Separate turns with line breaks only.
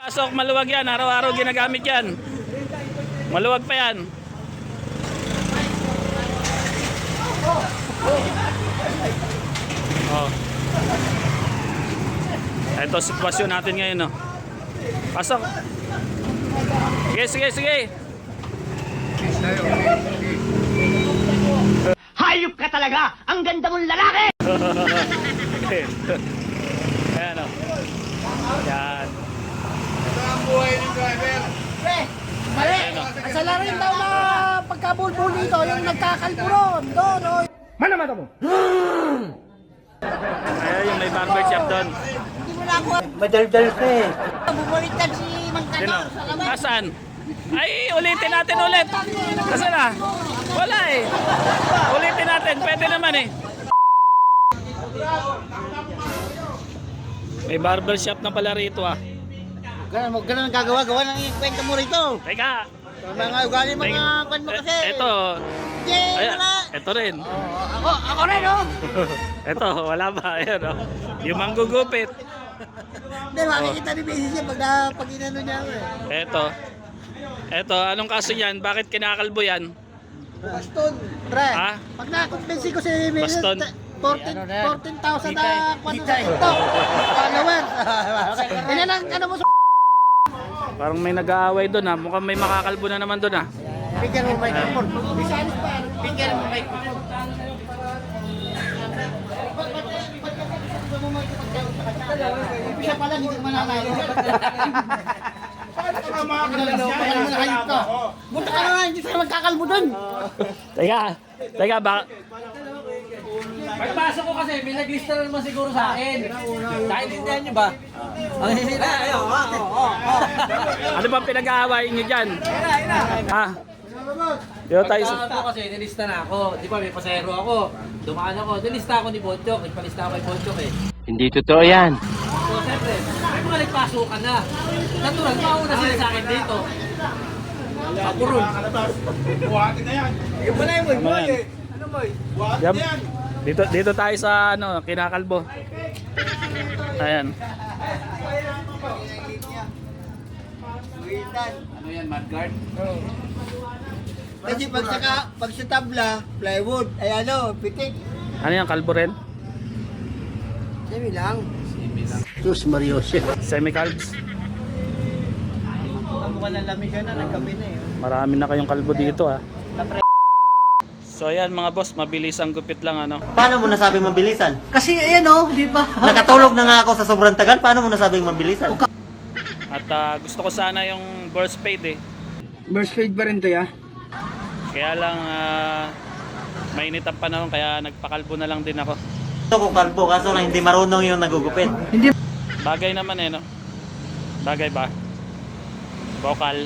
Pasok, maluwag yan. Araw-araw ginagamit yan. Maluwag pa yan. Oh. Ito sitwasyon natin ngayon, no. Pasok. Sige, sige, sige.
Hayop ka talaga! Ang ganda mong lalaki!
Ayan, o. Yan.
Ito ang buhay ng driver.
Pre, mali. Kasalarin daw na pagkabulbul dito, yung nagkakalburon. Doon, o.
Manamata mo!
Ayan yung may barber shop doon.
Hindi mo na ako.
Madaldal ka eh.
Bumaliktad si Mang
Sino?
Tanor sa kamay.
Nasaan? Ay, ulitin natin ulit. Nasaan na? Wala eh. Ulitin natin. Pwede naman eh. May barber shop na pala rito ah.
Ganun ang gagawa ng kwenta mo rito.
Teka.
Mga ugali, mga kwan mo kasi.
Ito.
Yeah,
Ayan.
wala.
Ito rin.
Ako rin, oh.
Ito. Wala ba? Ayan oh. Yung manggugupit.
Hindi, makikita ni Macy siya pag inano niya ako eh.
Ito. Ito. Anong kaso yan? Bakit kinakalbo yan?
Baston. Pre,
Ha?
pag nakumbinsi ko si Macy,
Baston.
14,000 na kwan sa ito. Followers. Yan ang ano mo sa...
Parang may nag-aaway doon ha. Mukhang may makakalbo na naman doon ha.
Bigyan mo microphone. Bisanis pa. Bigyan mo microphone. Umpisa pa lang, hindi ko mananalo.
Paano ka makakalas yan?
Kaya mo na hayop ka. Munta ka na, hindi tayo magkakalbo dun.
Teka, baka...
Pagpasok ko kasi, may naglista na naman siguro sa akin. Naintindihan niyo ba? Ang hihina, ayun.
Ano bang pinag-aawayin nyo dyan? Ha? Yo tayo sa...
Pagpasok ko kasi, nilista na ako. Di ba, may pasahero ako. Dumaan ako, nilista ako ni Bonchok. Nagpalista ako kay Bonchok eh.
Hindi totoo yan.
So, siyempre, may mga nagpasukan na. Natural, mauna sila sa akin dito. Kapurol.
Buhatin na yan.
Ano yan?
Buhatin
Yep.
na yan.
Dito tayo sa ano, kinakalbo. Ayan.
Ano yan, mudguard?
Kasi pag sa tabla, plywood, ay ano, pitik.
Ano yan, kalbo rin?
Sabi lang.
Diyos Mariosep.
Semi-calbs.
Mukhang lamig ka na, nagkape na eh.
Marami na kayong kalbo dito ah. So ayan mga boss, mabilis ang gupit lang ano.
Paano mo nasabing mabilisan?
Kasi ayan oh, di ba?
Nakatulog na nga ako sa sobrang tagal. Paano mo nasabing mabilisan?
At gusto ko sana yung burst fade eh.
Burst fade pa rin to ya?
Kaya lang mainit ang panahon kaya nagpakalbo na lang din ako.
Gusto ko kalbo kaso lang hindi marunong yung nagugupit.
Bagay naman eh no. Bagay ba? Vocal.